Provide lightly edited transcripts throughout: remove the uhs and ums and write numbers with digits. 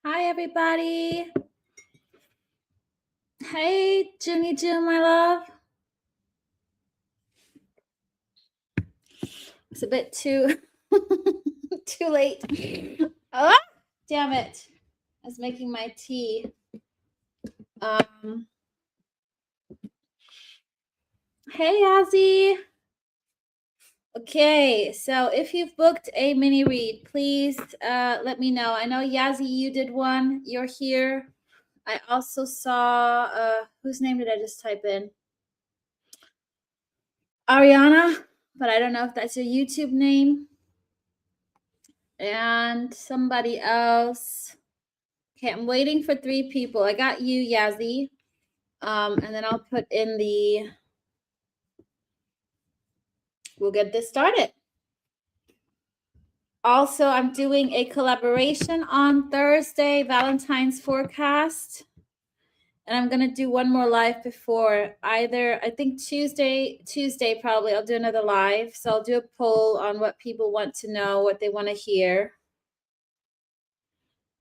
Hi, everybody. Hey, Junie June, my love. It's a bit too too late. Oh, damn it. I was making my tea. Hey, Ozzy. Okay, so if you've booked a mini read, please let me know. I know, Yazzie, you did one. You're here. I also saw, whose name did I just type in? Ariana, but I don't know if that's your YouTube name. And somebody else. Okay, I'm waiting for 3 people. I got you, Yazzie. And then I'll put in we'll get this started. Also, I'm doing a collaboration on Thursday, Valentine's forecast. And I'm going to do one more live before either, I think Tuesday probably, I'll do another live. So I'll do a poll on what people want to know, what they want to hear.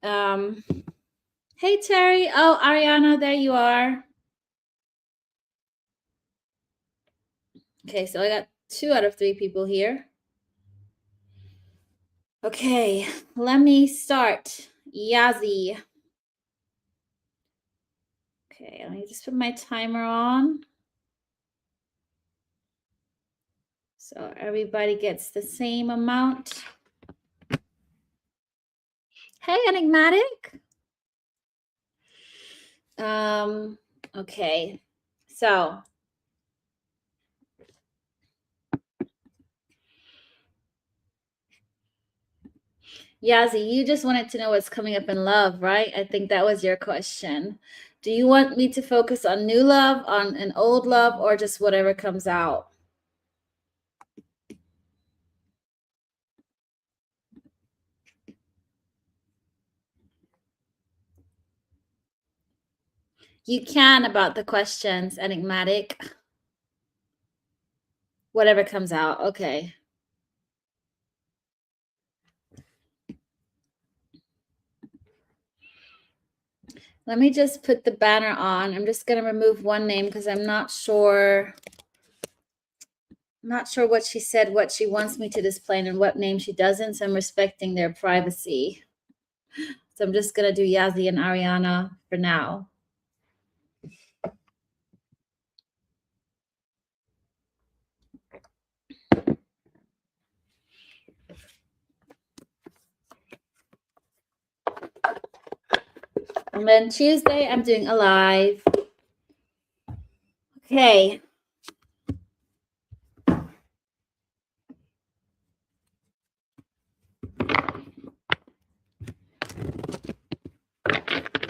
Hey, Terry. Oh, Ariana, there you are. Okay, so I got 2 out of 3 people here. Okay, let me start. Yazzie. Okay, let me just put my timer on. So everybody gets the same amount. Hey, Enigmatic. Okay, so Yazzie, you just wanted to know what's coming up in love, right? I think that was your question. Do you want me to focus on new love, on an old love, or just whatever comes out? You can about the questions, Enigmatic. Whatever comes out. Okay. Let me just put the banner on. I'm just going to remove one name because I'm not sure. I'm not sure what she said, what she wants me to display, and what name she doesn't. So I'm respecting their privacy. So I'm just going to do Yazzie and Ariana for now. And then Tuesday, I'm doing a live. Okay.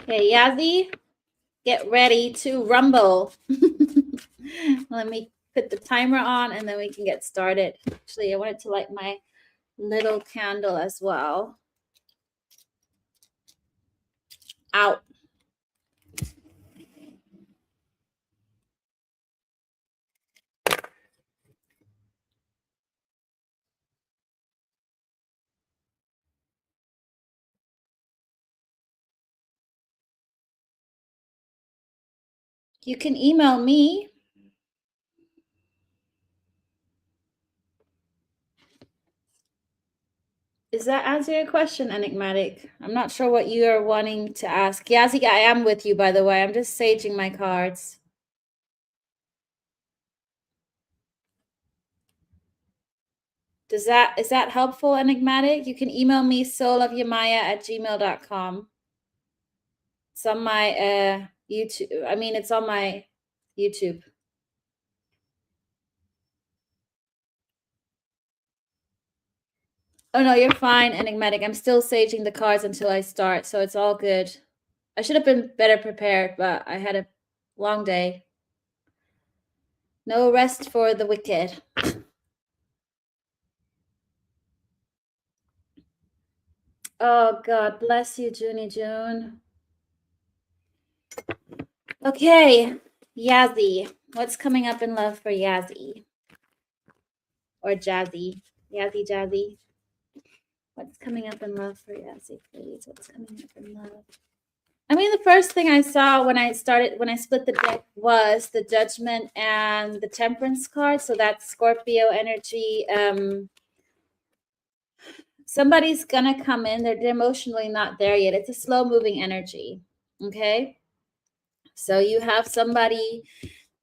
Okay, Yazzie, get ready to rumble. Let me put the timer on and then we can get started. Actually, I wanted to light my little candle as well. Out. You can email me. Does that answer your question, Enigmatic? I'm not sure what you are wanting to ask. Yazzie, I am with you, by the way. I'm just saging my cards. Is that helpful, Enigmatic? You can email me soulofyamaya@gmail.com. It's on my YouTube. I mean, it's on my YouTube. Oh no, you're fine, Enigmatic. I'm still saging the cards until I start, so it's all good. I should have been better prepared, but I had a long day. No rest for the wicked. Oh, God bless you, Junie June. Okay, Yazzie. What's coming up in love for Yazzie? Or Jazzy? Yazzie Jazzy. What's coming up in love for Yazzie, please? What's coming up in love? I mean, the first thing I saw when I split the deck was the Judgment and the Temperance card. So that's Scorpio energy. Somebody's gonna come in. They're emotionally not there yet. It's a slow moving energy. Okay. So you have somebody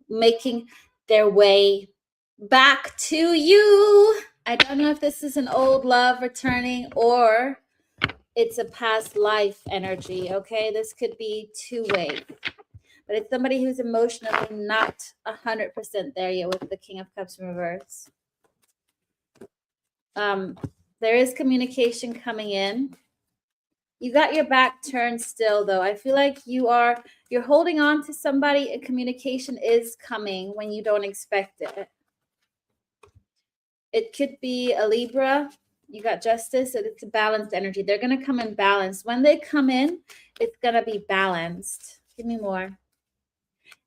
making their way back to you. I don't know if this is an old love returning or it's a past life energy. Okay. This could be two-way. But it's somebody who's emotionally not 100% there yet with the King of Cups in reverse. There is communication coming in. You got your back turned still, though. I feel like you're holding on to somebody and communication is coming when you don't expect it. It could be a Libra. You got Justice. So it's a balanced energy. They're going to come in balanced. When they come in, it's going to be balanced. Give me more.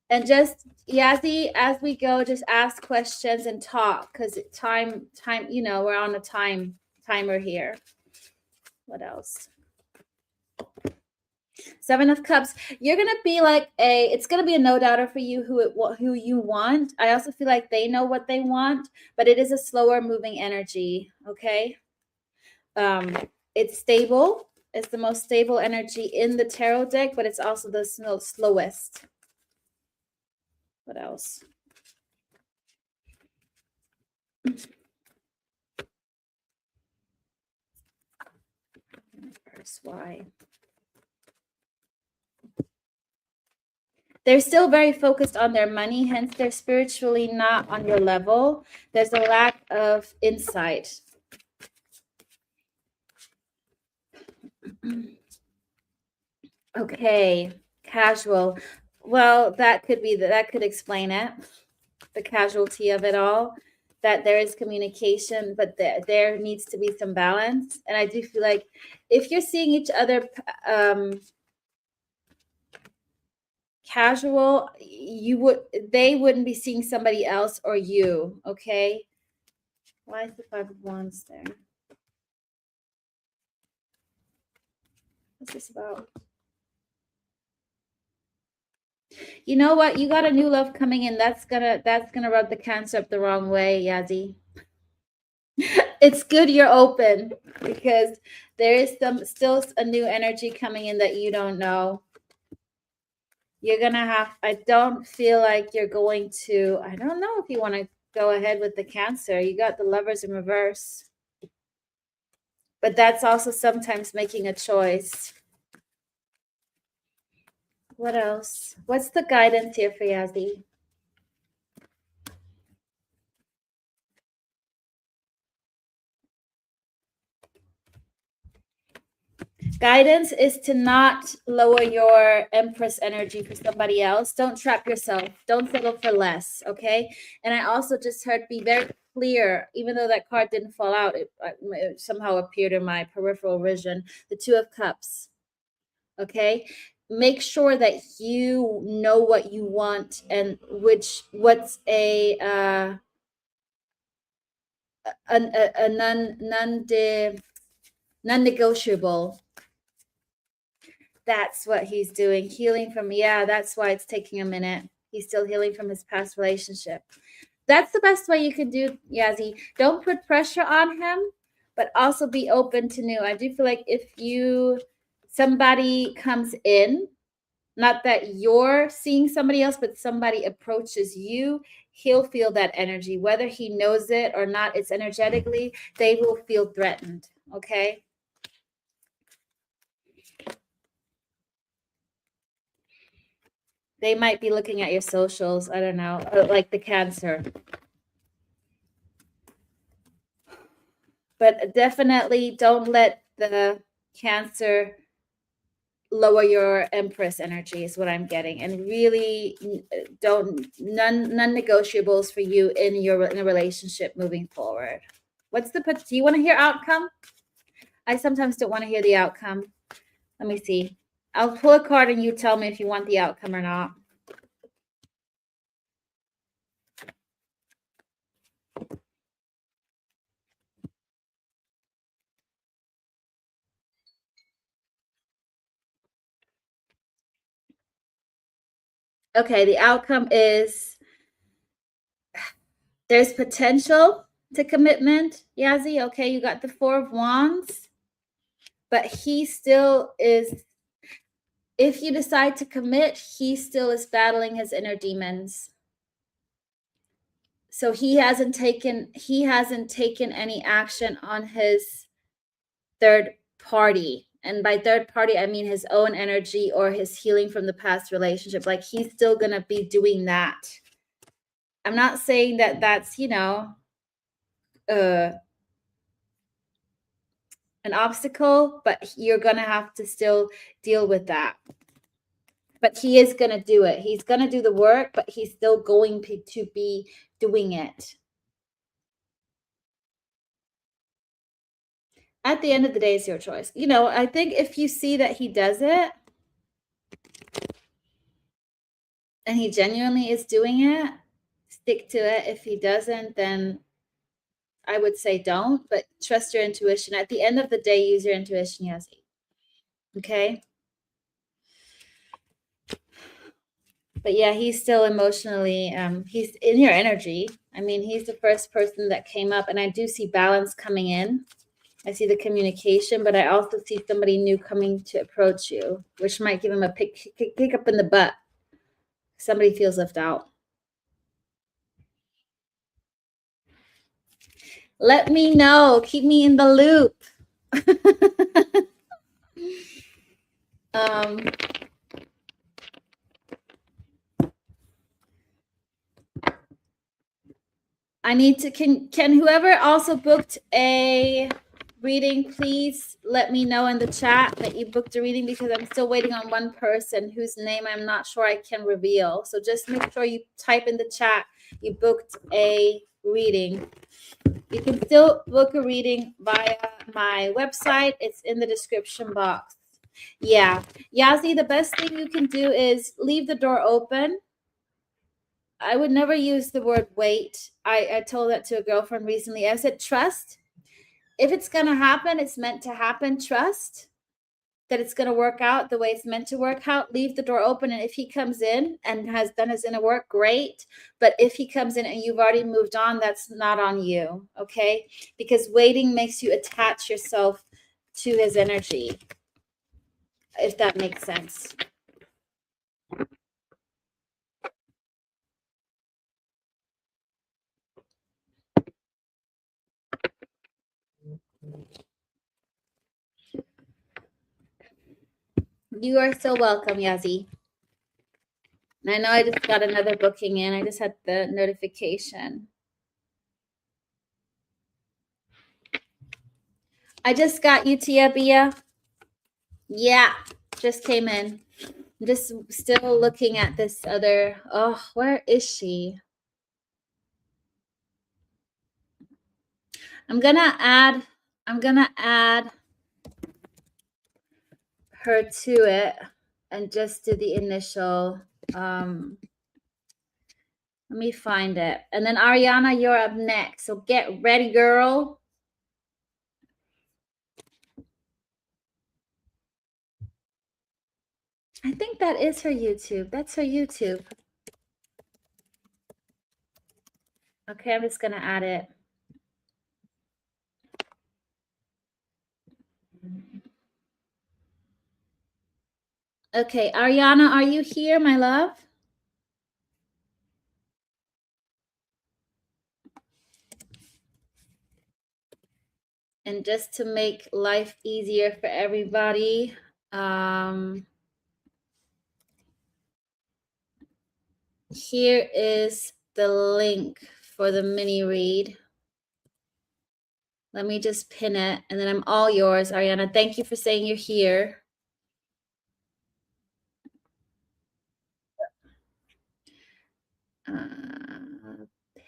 And just, Yazzie, as we go, just ask questions and talk because time, we're on a timer here. What else? Seven of Cups. You're going to be like it's going to be a no-doubter for you who you want. I also feel like they know what they want, but it is a slower moving energy, okay? It's stable. It's the most stable energy in the tarot deck, but it's also the slowest. What else? Why? They're still very focused on their money, hence they're spiritually not on your level. There's a lack of insight. Okay, casual. Well, that could explain it. The casualty of it all, that there is communication, but there needs to be some balance. And I do feel like if you're seeing each other casual, they wouldn't be seeing somebody else or you, okay? Why is the Five of Wands there? What's this about? You know what? You got a new love coming in. That's gonna rub the Cancer up the wrong way, Yazzie. It's good you're open because there is still a new energy coming in that you don't know. You're gonna have. I don't feel like you're going to. I don't know if you want to go ahead with the Cancer. You got the Lovers in reverse, but that's also sometimes making a choice. What else? What's the guidance here for Yazzie? Guidance is to not lower your Empress energy for somebody else. Don't trap yourself. Don't settle for less, okay? And I also just heard be very clear, even though that card didn't fall out, it somehow appeared in my peripheral vision, the Two of Cups, okay? Make sure that you know what you want and what's a non-negotiable. That's what he's doing. Healing from, that's why it's taking a minute. He's still healing from his past relationship. That's the best way you can do, Yazzie. Don't put pressure on him, but also be open to new. I do feel like if somebody comes in, not that you're seeing somebody else, but somebody approaches you, he'll feel that energy. Whether he knows it or not, it's energetically, they will feel threatened, okay? They might be looking at your socials. I don't know, like the Cancer. But definitely don't let the Cancer lower your Empress energy is what I'm getting. And really non-negotiables for you in a relationship moving forward. Do you want to hear outcome? I sometimes don't want to hear the outcome. Let me see. I'll pull a card and you tell me if you want the outcome or not. Okay, the outcome is there's potential to commitment, Yazzie. Okay, you got the 4 of Wands, but he still is, if you decide to commit, he still is battling his inner demons. So he hasn't taken any action on his third party. And by third party, I mean his own energy or his healing from the past relationship. Like, he's still going to be doing that. I'm not saying that that's, an obstacle, but you're going to have to still deal with that. But he is going to do it. He's going to do the work, but he's still going to be doing it. At the end of the day, it's your choice. I think if you see that he does it and he genuinely is doing it, stick to it. If he doesn't, then I would say don't, but trust your intuition. At the end of the day, use your intuition, Yazzie. Okay? But yeah, he's still emotionally, he's in your energy. I mean, he's the first person that came up, and I do see balance coming in. I see the communication, but I also see somebody new coming to approach you, which might give him a pick up in the butt. Somebody feels left out. Let me know. Keep me in the loop. I need to, can whoever also booked a reading, please let me know in the chat that you booked a reading, because I'm still waiting on one person whose name I'm not sure I can reveal. So just make sure you type in the chat you booked a reading. You can still book a reading via my website. It's in the description box. Yeah. Yazzie, the best thing you can do is leave the door open. I would never use the word wait. I told that to a girlfriend recently. I said, trust. If it's going to happen, it's meant to happen. Trust that it's going to work out the way it's meant to work out. Leave the door open. And if he comes in and has done his inner work, great. But if he comes in and you've already moved on, that's not on you. Okay? Because waiting makes you attach yourself to his energy, if that makes sense. You are so welcome, Yazzie. And I know I just got another booking in. I just had the notification. I just got you, Tia Bia. Yeah, just came in. I'm just still looking at this other. Oh, where is she? I'm gonna add her to it and just do the initial. Let me find it. And then Ariana, you're up next. So get ready, girl. I think that is her YouTube. That's her YouTube. Okay, I'm just gonna add it. Okay, Ariana, are you here, my love? And just to make life easier for everybody, here is the link for the mini read. Let me just pin it, and then I'm all yours, Ariana. Thank you for saying you're here.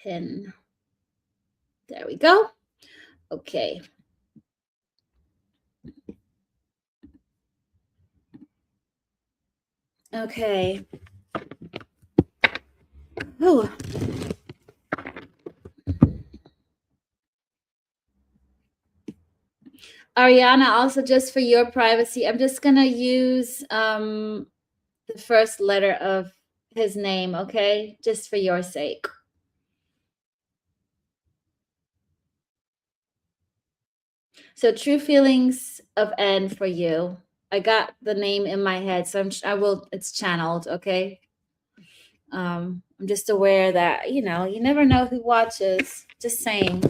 Pin. There we go. Okay. Okay. Oh. Ariana, also just for your privacy, I'm just going to use the first letter of his name, okay? Just for your sake. So true feelings of N for you. I got the name in my head, so it's channeled, okay? I'm just aware that, you never know who watches. Just saying.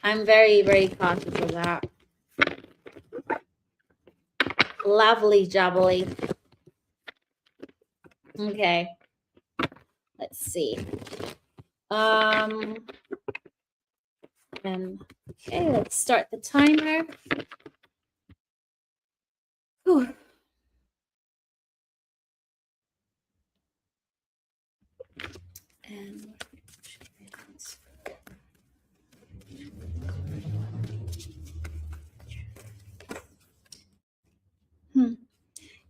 I'm very, very conscious of that. Lovely jubbly. Okay. Let's see. And okay, let's start the timer. Whew. And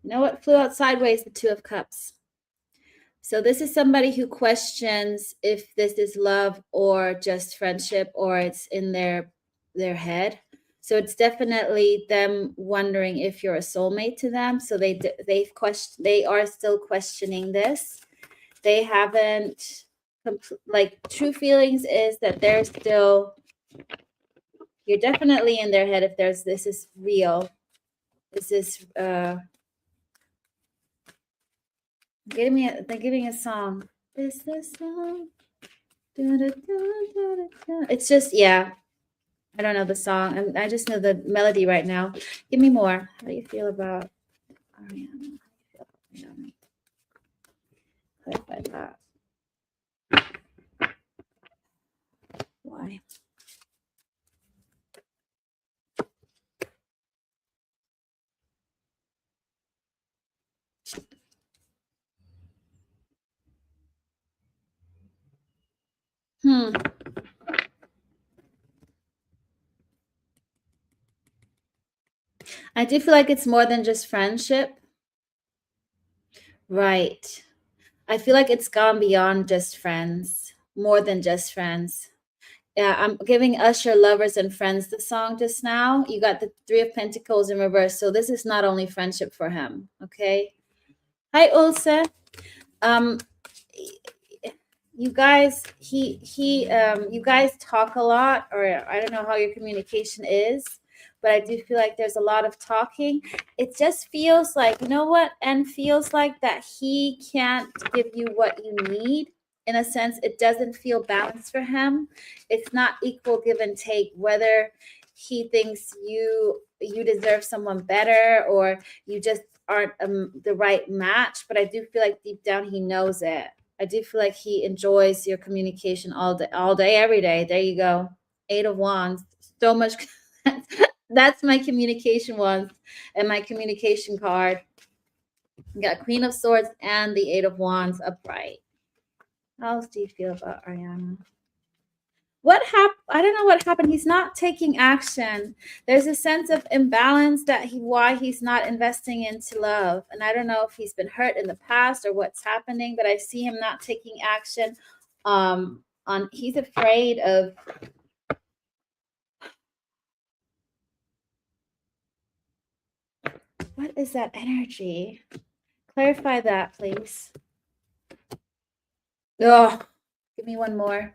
you know what flew out sideways? The Two of Cups. So this is somebody who questions if this is love or just friendship, or it's in their head. So it's definitely them wondering if you're a soulmate to them. So they are still questioning this. They haven't like true feelings is that they're still. You're definitely in their head if this is real. This is they're giving a song. Is this song? It's just, yeah. I don't know the song. I just know the melody right now. Give me more. How do you feel about Ariana? Clarify that. Why? I do feel like it's more than just friendship. Right. I feel like it's gone beyond just friends, more than just friends. Yeah, I'm giving Usher Lovers and Friends the song just now. You got the Three of Pentacles in reverse. So this is not only friendship for him. Okay. Hi, Ulsa. Um, you guys, you guys talk a lot, or I don't know how your communication is, but I do feel like there's a lot of talking. It just feels like, you know what? And feels like that he can't give you what you need. In a sense, it doesn't feel balanced for him. It's not equal give and take, whether he thinks you deserve someone better or you just aren't the right match. But I do feel like deep down he knows it. I do feel like he enjoys your communication all day, every day. There you go. 8 of Wands. So much. That's my communication wands and my communication card. You got Queen of Swords and the 8 of Wands upright. How else do you feel about Ariana? What happened? I don't know what happened. He's not taking action. There's a sense of imbalance why he's not investing into love. And I don't know if he's been hurt in the past or what's happening, but I see him not taking action. He's afraid of. What is that energy? Clarify that, please. Oh, give me one more.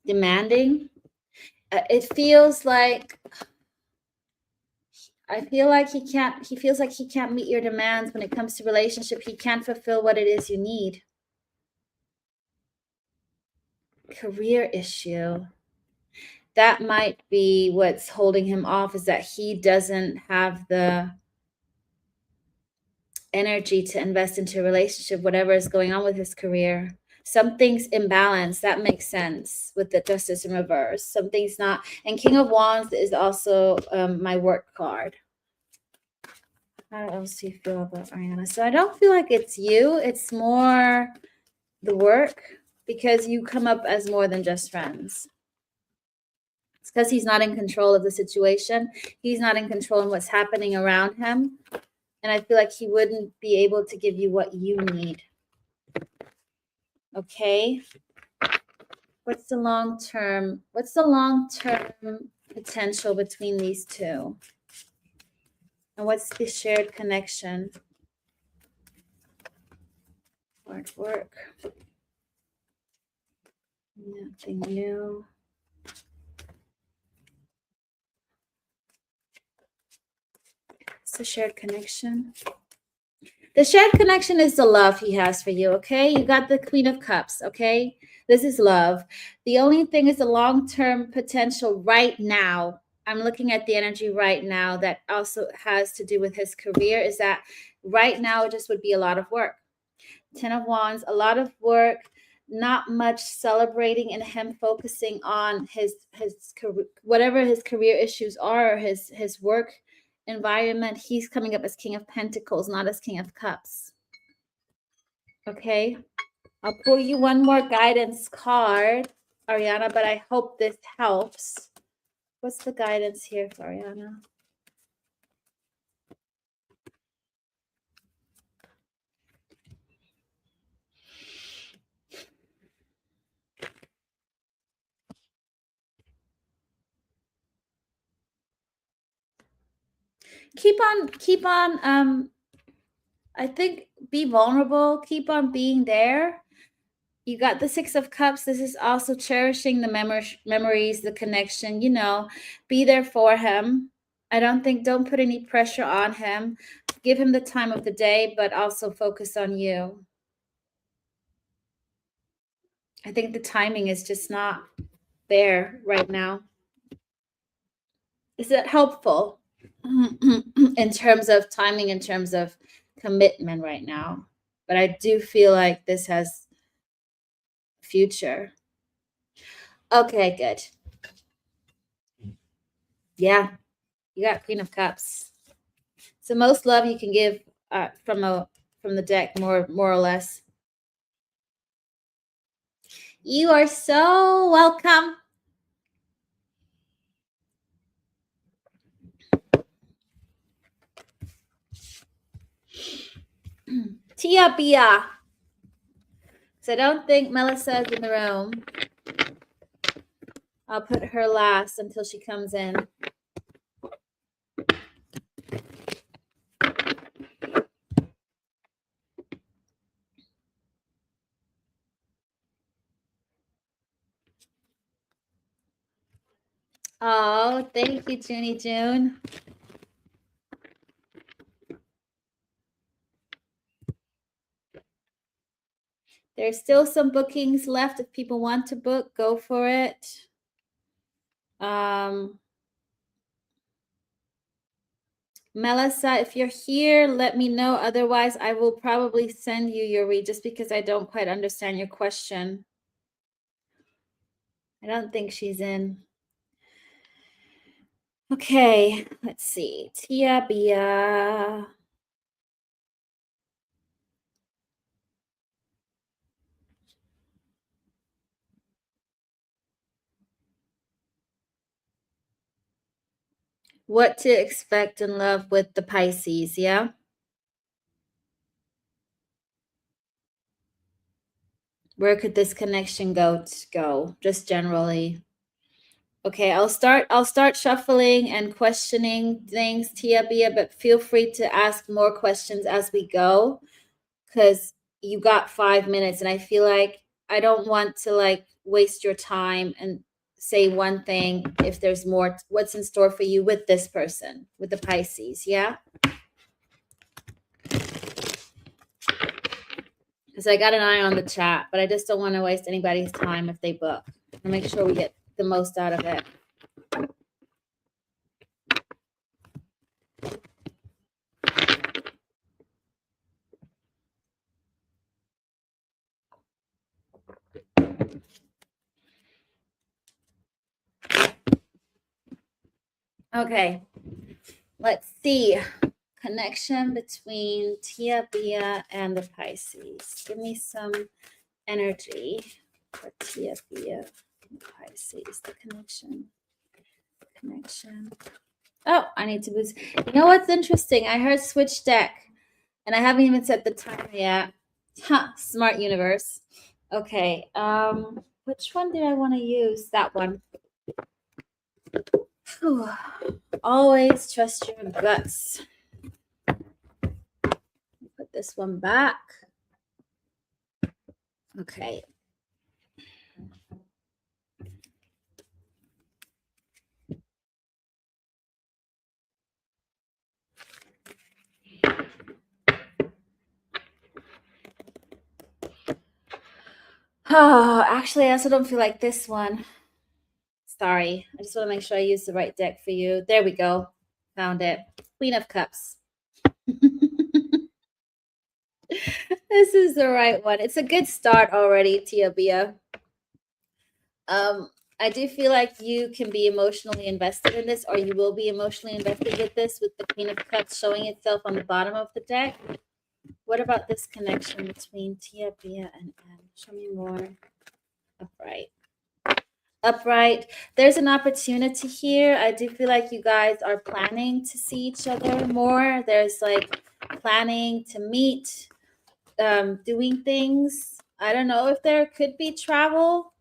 Demanding. It feels like he feels like he can't meet your demands when it comes to relationship. He can't fulfill what it is you need. Career issue. That might be what's holding him off, is that he doesn't have the energy to invest into a relationship, whatever is going on with his career. Something's imbalanced. That makes sense with the Justice in reverse. Something's not. And King of Wands is also my work card. How else do you feel about Ariana? So I don't feel like it's you. It's more the work, because you come up as more than just friends. It's because he's not in control of the situation. He's not in control of what's happening around him. And I feel like he wouldn't be able to give you what you need. Okay. What's the long-term potential between these two? And what's the shared connection? Work. Nothing new. It's the shared connection. The shared connection is the love he has for you, okay? You got the Queen of Cups, okay? This is love. The only thing is the long-term potential right now. I'm looking at the energy right now that also has to do with his career, is that right now it just would be a lot of work. 10 of Wands, a lot of work, not much celebrating, and him focusing on his whatever his career issues are, his work environment. He's coming up as King of Pentacles, not as King of Cups. Okay, I'll pull you one more guidance card, Ariana, but I hope this helps. What's the guidance here for Ariana? Keep on I think be vulnerable, keep on being there. You got the Six of Cups. This is also cherishing the memories, the connection, be there for him. Don't put any pressure on him. Give him the time of the day, but also focus on you. I think the timing is just not there right now. Is it helpful in terms of timing, in terms of commitment right now? But I do feel like this has future. Okay, good. Yeah, you got Queen of Cups. So most love you can give from the deck, more or less. You are so welcome. Tia Bia. So I don't think Melissa is in the room. I'll put her last until she comes in. Oh, thank you, Junie June. There's still some bookings left. If people want to book, go for it. Melissa, if you're here, let me know. Otherwise, I will probably send you your read just because I don't quite understand your question. I don't think she's in. Okay, let's see. Tia Bia. What to expect in love with the Pisces, yeah? Where could this connection go? Just generally. Okay, I'll start shuffling and questioning things, Tia Bia, but feel free to ask more questions as we go, because you got 5 minutes, and I feel like I don't want to waste your time and say one thing if there's more. What's in store for you with this person, with the Pisces, yeah? Because I got an eye on the chat, but I just don't want to waste anybody's time if they book. I'll make sure we get the most out of it. Okay, let's see. Connection between Tia Bia and the Pisces. Give me some energy for Tia Bia and Pisces. The connection. Oh, I need to boost. You know what's interesting? I heard switch deck, and I haven't even set the timer yet. Smart universe. Okay. Which one did I want to use? That one. Whew. Always trust your guts. put this one back. Okay. Oh, actually, I also don't feel like this one. Sorry. I just want to make sure I use the right deck for you. There we go. Found it. Queen of Cups. This is the right one. It's a good start already, Tia Bia. I do feel like you can be emotionally invested in this, or you will be emotionally invested with this, with the Queen of Cups showing itself on the bottom of the deck. What about this connection between Tia Bia and Anne? Show me more. Upright. There's an opportunity here. I do feel like you guys are planning to see each other more. There's like planning to meet, doing things. I don't know if there could be travel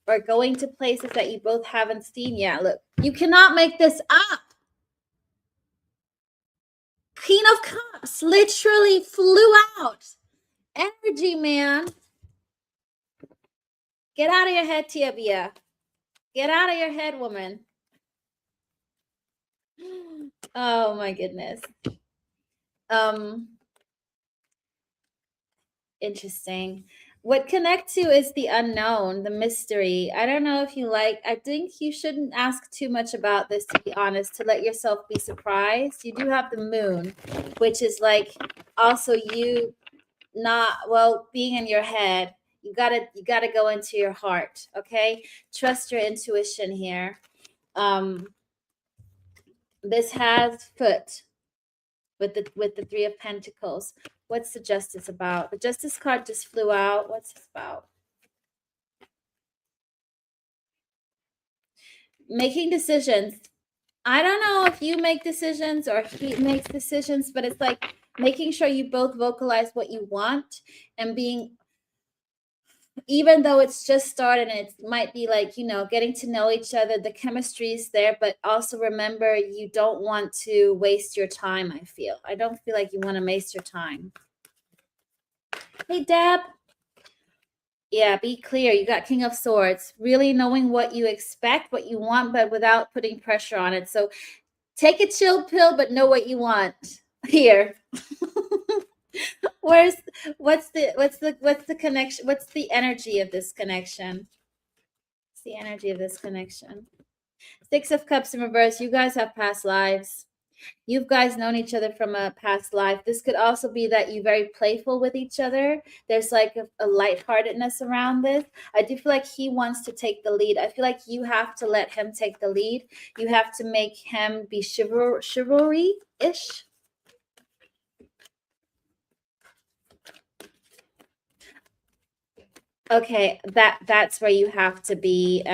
or going to places that you both haven't seen yet. Look, you cannot make this up. Queen of Cups literally flew out. Energy, man. Get out of your head, Tia Bia. Get out of your head, woman. Oh my goodness. Interesting. What connect to is the unknown, the mystery. I don't know if you like, I think you shouldn't ask too much about this, to be honest, to let yourself be surprised. You do have the moon, which is like also you not, well, being in your head. You gotta go into your heart. Okay. Trust your intuition here. This has foot with the Three of Pentacles. What's the Justice about? The Justice card just flew out. What's this about? Making decisions. I don't know if you make decisions or he makes decisions, but it's like making sure you both vocalize what you want and being, even though it's just started and it might be like, you know, getting to know each other, the chemistry is there, but also remember, you don't want to waste your time. I don't feel like you want to waste your time. Hey, Deb. Yeah, be clear. You got King of Swords, really knowing what you expect, what you want, but without putting pressure on it. So take a chill pill, but know what you want here. What's the connection? What's the energy of this connection? What's the energy of this connection? Six of Cups in reverse. You guys have past lives. You guys known each other from a past life. This could also be that you're very playful with each other. There's like a lightheartedness around this. I do feel like he wants to take the lead. I feel like you have to let him take the lead. You have to make him be chivalry-ish. Okay, that's where you have to be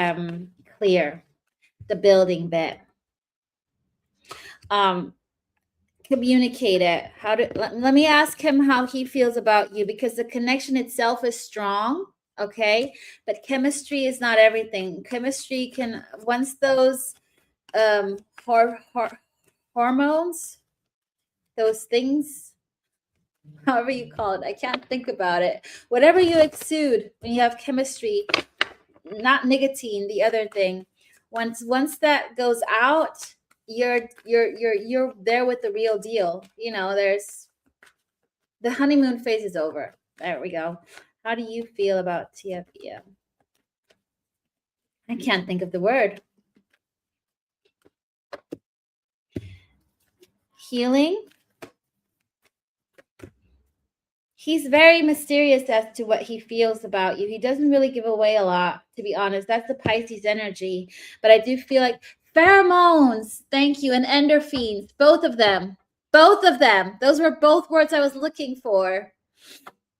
clear. The building bit. Communicate it. Let me ask him how he feels about you, because the connection itself is strong, okay, but chemistry is not everything. Chemistry can, once those hormones, those things, however you call it, I can't think about it, whatever you exude when you have chemistry, not nicotine, the other thing, once that goes out, you're there with the real deal. You know, there's the honeymoon phase is over. There we go. How do you feel about Tia Bia? I can't think of the word. Healing. He's very mysterious as to what he feels about you. He doesn't really give away a lot, to be honest. That's the Pisces energy. But I do feel like pheromones, thank you, and endorphins, both of them. Both of them. Those were both words I was looking for.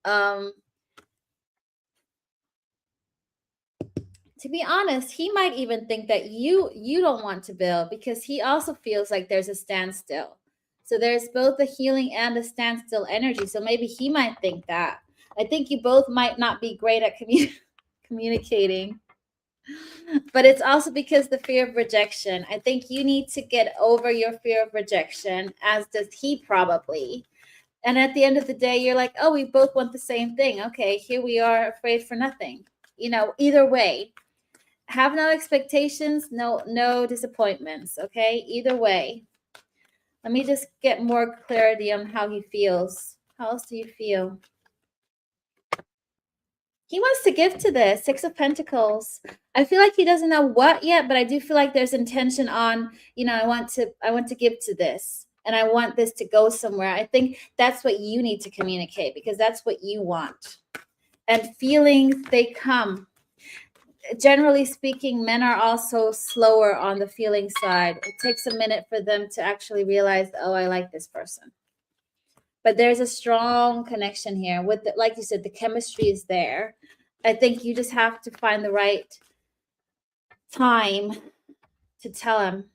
To be honest, he might even think that you don't want to build, because he also feels like there's a standstill. So there's both a healing and a standstill energy. So maybe he might think that. I think you both might not be great at communicating. But it's also because the fear of rejection. I think you need to get over your fear of rejection, as does he probably. And at the end of the day, you're like, oh, we both want the same thing. Okay, here we are, afraid for nothing. Either way, have no expectations, no disappointments. Okay, either way. Let me just get more clarity on how he feels. How else do you feel? He wants to give to this. 6 of Pentacles. I feel like he doesn't know what yet, but I do feel like there's intention on, I want to give to this, and I want this to go somewhere. I think that's what you need to communicate, because that's what you want. And feelings, they come. Generally speaking, men are also slower on the feeling side. It takes a minute for them to actually realize, oh, I like this person. But there's a strong connection here with like you said, the chemistry is there. I think you just have to find the right time to tell him.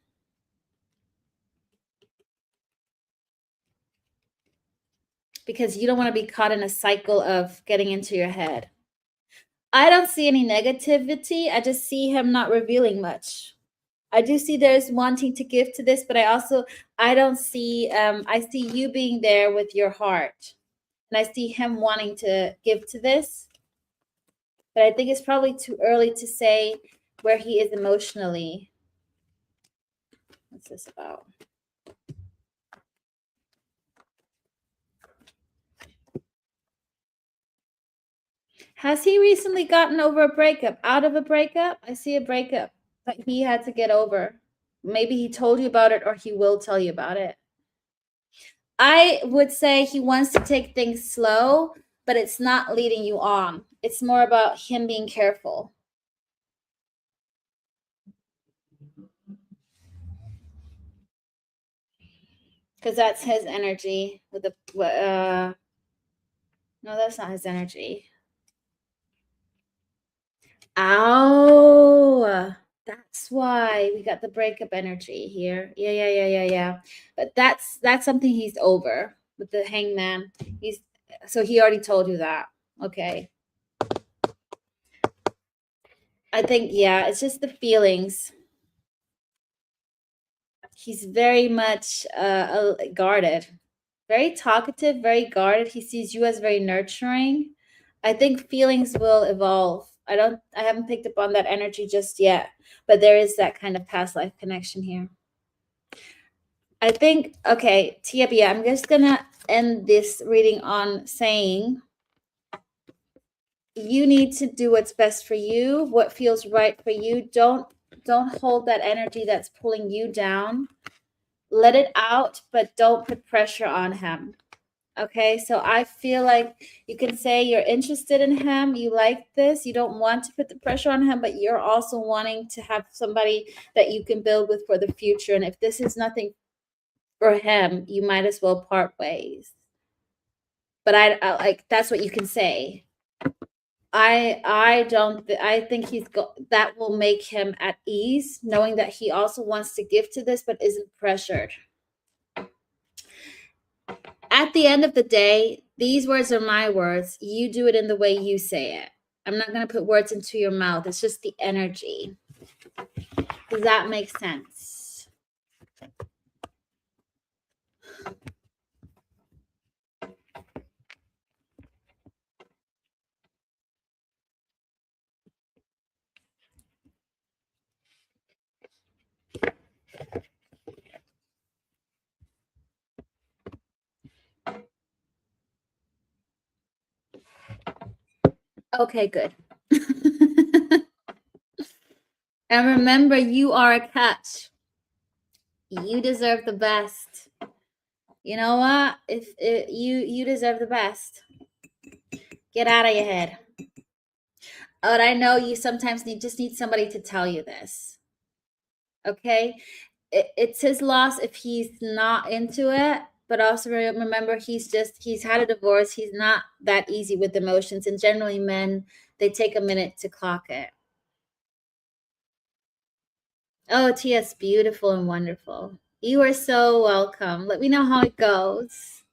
Because you don't want to be caught in a cycle of getting into your head. I don't see any negativity. I just see him not revealing much. I do see there's wanting to give to this, but I don't see, I see you being there with your heart. And I see him wanting to give to this. But I think it's probably too early to say where he is emotionally. What's this about? Has he recently gotten over a breakup? Out of a breakup? I see a breakup that he had to get over. Maybe he told you about it, or he will tell you about it. I would say he wants to take things slow, but it's not leading you on. It's more about him being careful. Because that's his energy with the no, that's not his energy. Oh, that's why we got the breakup energy here. Yeah. But that's something he's over with the Hangman. So he already told you that. Okay. I think, yeah, it's just the feelings. He's very much guarded, very talkative, very guarded. He sees you as very nurturing. I think feelings will evolve. I haven't picked up on that energy just yet, but there is that kind of past life connection here. I think, okay, Tia, I'm just gonna end this reading on saying you need to do what's best for you, what feels right for you. Don't hold that energy that's pulling you down. Let it out, but don't put pressure on him. Okay, so I feel like you can say you're interested in him, you like this, you don't want to put the pressure on him, but you're also wanting to have somebody that you can build with for the future. And if this is nothing for him, you might as well part ways. But I like, that's what you can say. I think that will make him at ease, knowing that he also wants to give to this, but isn't pressured. At the end of the day, these words are my words. You do it in the way you say it. I'm not going to put words into your mouth. It's just the energy. Does that make sense? Okay, good. And remember, you are a catch. You deserve the best. You know what? You deserve the best. Get out of your head. But I know you sometimes just need somebody to tell you this. Okay? It's his loss if he's not into it, but also remember he's had a divorce. He's not that easy with emotions, and generally men, they take a minute to clock it. Oh, T.S., beautiful and wonderful. You are so welcome. Let me know how it goes.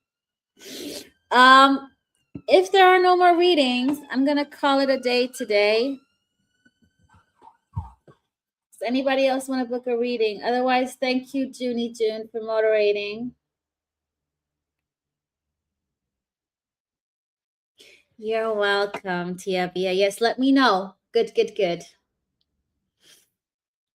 If there are no more readings, I'm gonna call it a day today. Does anybody else want to book a reading? Otherwise, thank you, Junie June, for moderating. You're welcome, Tia Bia. Yes, let me know. Good, good, good.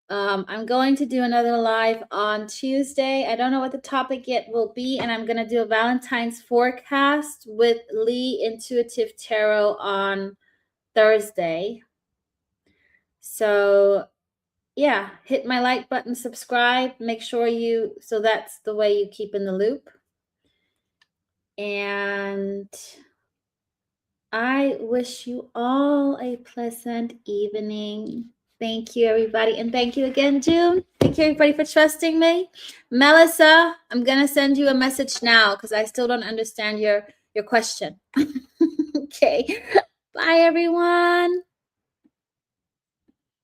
I'm going to do another live on Tuesday. I don't know what the topic yet will be, and I'm going to do a Valentine's forecast with Lee Intuitive Tarot on Thursday. So, yeah, hit my like button, subscribe, make sure so that's the way you keep in the loop. And I wish you all a pleasant evening. Thank you, everybody. And thank you again, June. Thank you, everybody, for trusting me. Melissa, I'm going to send you a message now because I still don't understand your question. Okay. Bye, everyone.